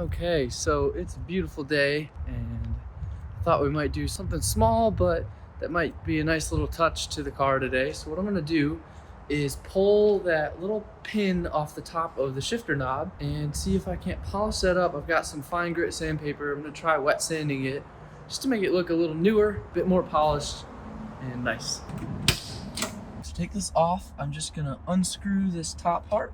Okay, so it's a beautiful day and I thought we might do something small, but that might be a nice little touch to the car today. So what I'm gonna do is pull that little pin off the top of the shifter knob and see if I can't polish that up. I've got some fine grit sandpaper. I'm gonna try wet sanding it just to make it look a little newer, a bit more polished and nice. To take this off, I'm just gonna unscrew this top part.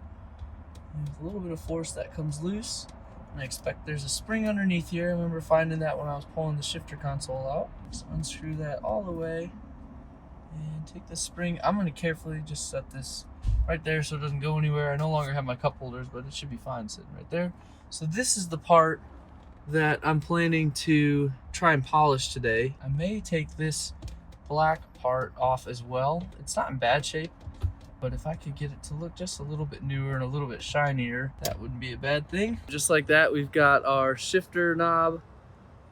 And with a little bit of force that comes loose. And I expect there's a spring underneath here. I remember finding that when I was pulling the shifter console out. Just unscrew that all the way and take the spring. I'm gonna carefully just set this right there so it doesn't go anywhere. I no longer have my cup holders, but it should be fine sitting right there. So this is the part that I'm planning to try and polish today. I may take this black part off as well. It's not in bad shape, but if I could get it to look just a little bit newer and a little bit shinier, that wouldn't be a bad thing. Just like that, we've got our shifter knob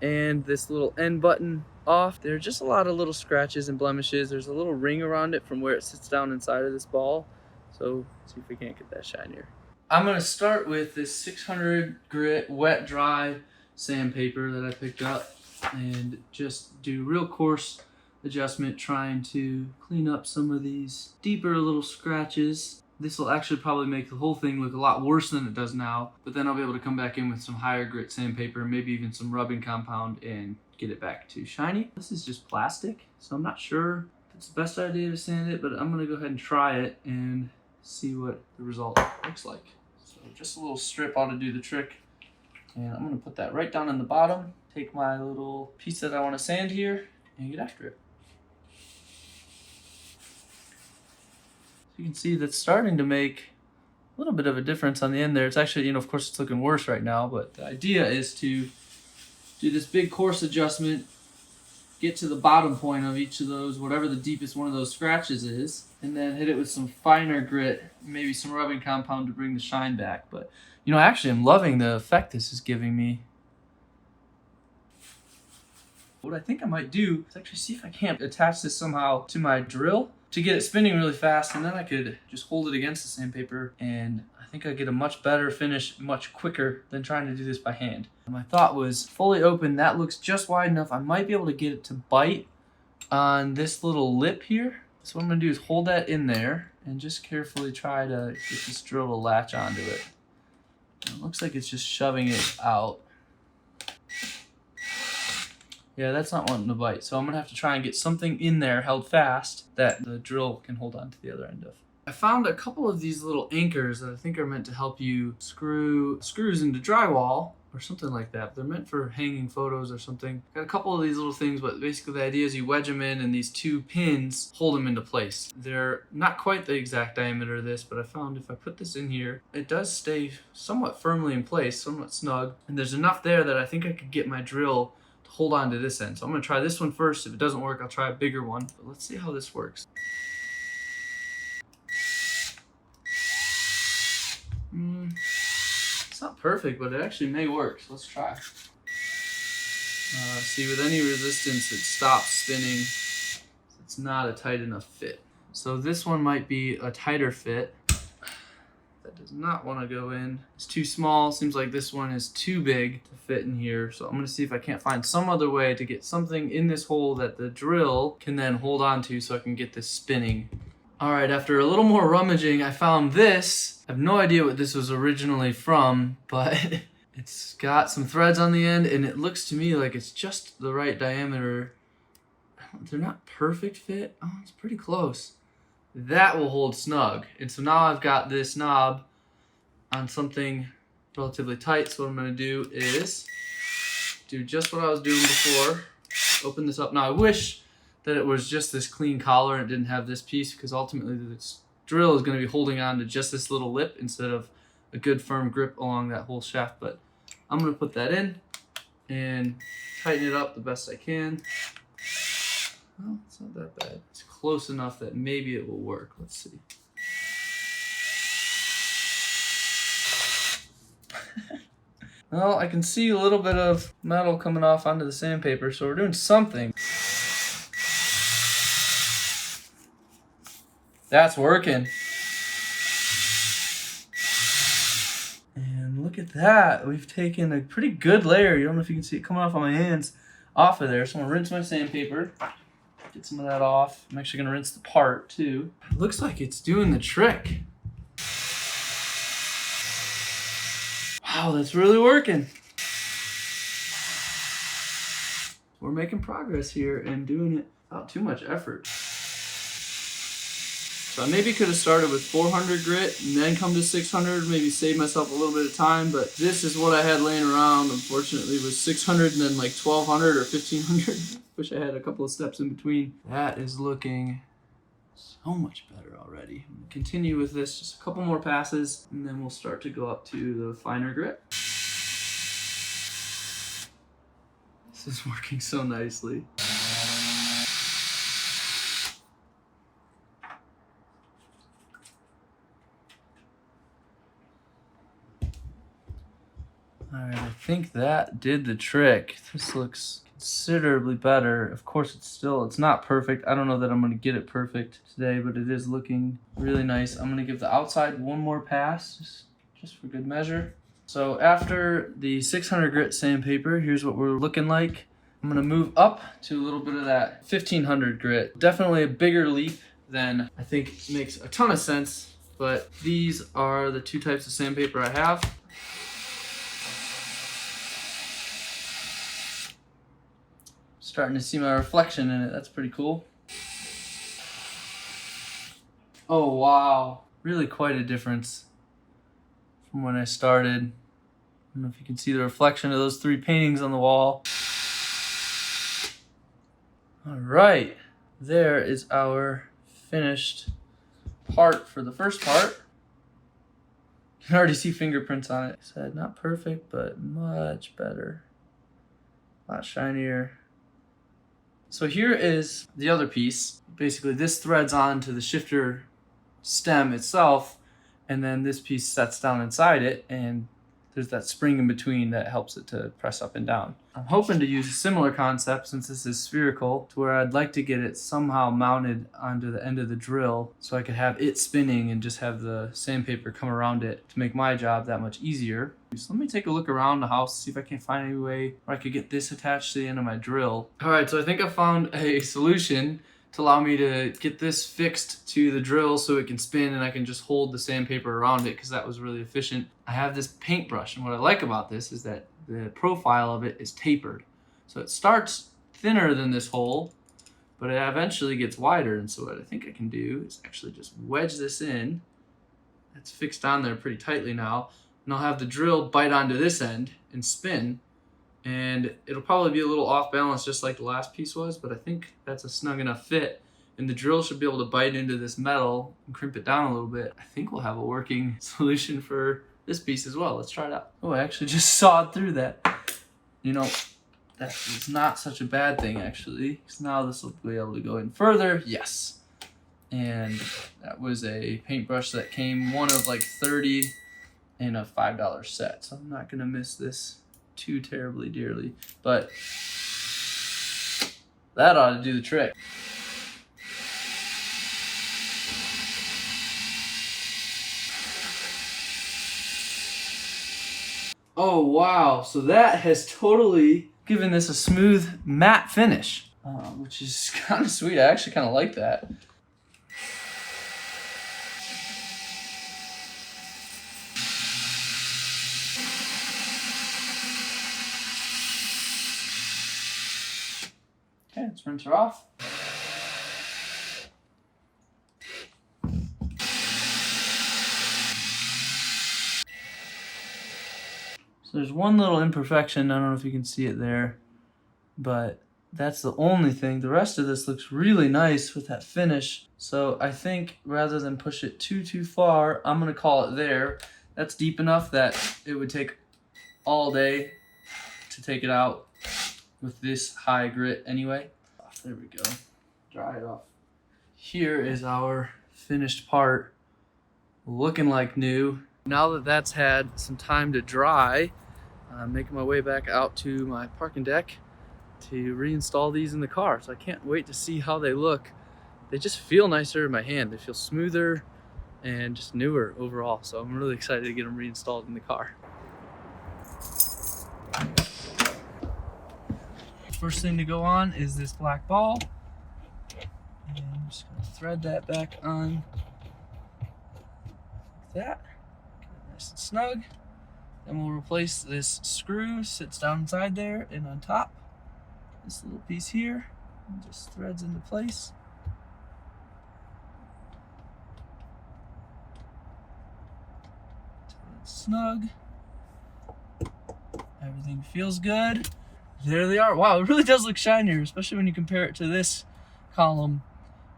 and this little end button off. There are just a lot of little scratches and blemishes. There's a little ring around it from where it sits down inside of this ball. So see if we can't get that shinier. I'm gonna start with this 600 grit wet dry sandpaper that I picked up and just do real coarse adjustment, trying to clean up some of these deeper little scratches. This will actually probably make the whole thing look a lot worse than it does now, but then I'll be able to come back in with some higher grit sandpaper, maybe even some rubbing compound, and get it back to shiny. This is just plastic, so I'm not sure if it's the best idea to sand it, but I'm gonna go ahead and try it and see what the result looks like. So just a little strip ought to do the trick. And I'm gonna put that right down in the bottom, take my little piece that I wanna sand here, and get after it. You can see that's starting to make a little bit of a difference on the end there. It's actually, of course it's looking worse right now, but the idea is to do this big coarse adjustment, get to the bottom point of each of those, whatever the deepest one of those scratches is, and then hit it with some finer grit, maybe some rubbing compound to bring the shine back. But, actually I'm loving the effect this is giving me. What I think I might do is actually see if I can't attach this somehow to my drill to get it spinning really fast, and then I could just hold it against the sandpaper, and I think I'd get a much better finish much quicker than trying to do this by hand. My thought was fully open, that looks just wide enough. I might be able to get it to bite on this little lip here. So what I'm gonna do is hold that in there and just carefully try to get this drill to latch onto it. It looks like it's just shoving it out. Yeah, that's not wanting to bite. So I'm gonna have to try and get something in there held fast that the drill can hold on to the other end of. I found a couple of these little anchors that I think are meant to help you screw screws into drywall or something like that. They're meant for hanging photos or something. Got a couple of these little things, but basically the idea is you wedge them in and these two pins hold them into place. They're not quite the exact diameter of this, but I found if I put this in here, it does stay somewhat firmly in place, somewhat snug. And there's enough there that I think I could get my drill hold on to this end. So I'm gonna try this one first. If it doesn't work, I'll try a bigger one. But let's see how this works. It's not perfect, but it actually may work. So let's try. See, with any resistance, it stops spinning. It's not a tight enough fit. So this one might be a tighter fit. That does not want to go in. It's too small. Seems like this one is too big to fit in here. So I'm going to see if I can't find some other way to get something in this hole that the drill can then hold on to so I can get this spinning. All right, after a little more rummaging, I found this. I have no idea what this was originally from, but it's got some threads on the end and it looks to me like it's just the right diameter. They're not perfect fit. Oh, it's pretty close. That will hold snug. And so now I've got this knob on something relatively tight. So what I'm going to do is do just what I was doing before. Open this up. Now I wish that it was just this clean collar and it didn't have this piece, because ultimately this drill is going to be holding on to just this little lip instead of a good firm grip along that whole shaft. But I'm going to put that in and tighten it up the best I can. Well, it's not that bad. It's close enough that maybe it will work. Let's see. Well, I can see a little bit of metal coming off onto the sandpaper, so we're doing something. That's working. And look look at that. We've taken a pretty good layer. You don't know if you can see it coming off on my hands off of there. So I'm gonna rinse my sandpaper, get some of that off. I'm actually gonna rinse the part too. It looks like it's doing the trick. Wow, that's really working. We're making progress here and doing it without too much effort. So I maybe could have started with 400 grit and then come to 600, maybe save myself a little bit of time, but this is what I had laying around. Unfortunately, it was 600 and then like 1200 or 1500. Wish I had a couple of steps in between. That is looking so much better already. I'm gonna continue with this, just a couple more passes, and then we'll start to go up to the finer grit. This is working so nicely. Alright, I think that did the trick. This looks considerably better. Of course, it's not perfect. I don't know that I'm going to get it perfect today, but it is looking really nice. I'm going to give the outside one more pass, just for good measure. So after the 600 grit sandpaper, here's what we're looking like. I'm going to move up to a little bit of that 1500 grit. Definitely a bigger leap than I think makes a ton of sense, but these are the two types of sandpaper I have. Starting to see my reflection in it. That's pretty cool. Oh, wow. Really quite a difference from when I started. I don't know if you can see the reflection of those three paintings on the wall. All right. There is our finished part for the first part. You can already see fingerprints on it. I said not perfect, but much better. A lot shinier. So here is the other piece. Basically, this threads onto the shifter stem itself, and then this piece sets down inside it, and there's that spring in between that helps it to press up and down. I'm hoping to use a similar concept, since this is spherical, to where I'd like to get it somehow mounted onto the end of the drill so I could have it spinning and just have the sandpaper come around it to make my job that much easier. So let me take a look around the house, see if I can find any way where I could get this attached to the end of my drill. All right, so I think I found a solution to allow me to get this fixed to the drill so it can spin and I can just hold the sandpaper around it, because that was really efficient. I have this paintbrush, and what I like about this is that the profile of it is tapered. So it starts thinner than this hole, but it eventually gets wider. And so what I think I can do is actually just wedge this in. It's fixed on there pretty tightly now. And I'll have the drill bite onto this end and spin. And it'll probably be a little off balance just like the last piece was, but I think that's a snug enough fit. And the drill should be able to bite into this metal and crimp it down a little bit. I think we'll have a working solution for this piece as well. Let's try it out. Oh, I actually just sawed through that. You know, that is not such a bad thing actually, because now this will be able to go in further. Yes. And that was a paintbrush that came one of like 30 in a $5 set. So I'm not gonna miss this too terribly dearly, but that ought to do the trick. Oh wow, so that has totally given this a smooth matte finish, which is kind of sweet. I actually kind of like that. Okay, let's rinse her off. So there's one little imperfection. I don't know if you can see it there, but that's the only thing. The rest of this looks really nice with that finish. So I think rather than push it too far, I'm gonna call it there. That's deep enough that it would take all day to take it out with this high grit anyway. There we go. Dry it off. Here is our finished part, looking like new. Now that that's had some time to dry, I'm making my way back out to my parking deck to reinstall these in the car. So I can't wait to see how they look. They just feel nicer in my hand. They feel smoother and just newer overall. So I'm really excited to get them reinstalled in the car. first thing to go on is this black ball. And I'm just going to thread that back on like that. Get it nice and snug. Then we'll replace this screw, sits down inside there, and on top, this little piece here, and just threads into place. Snug. Everything feels good. There they are. Wow, it really does look shinier, especially when you compare it to this column,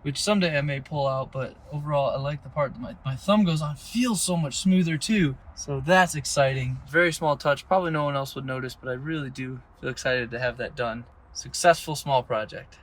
which someday I may pull out, but overall I like the part that my thumb goes on. Feels so much smoother too. So that's exciting. Very small touch. Probably no one else would notice, but I really do feel excited to have that done. Successful small project.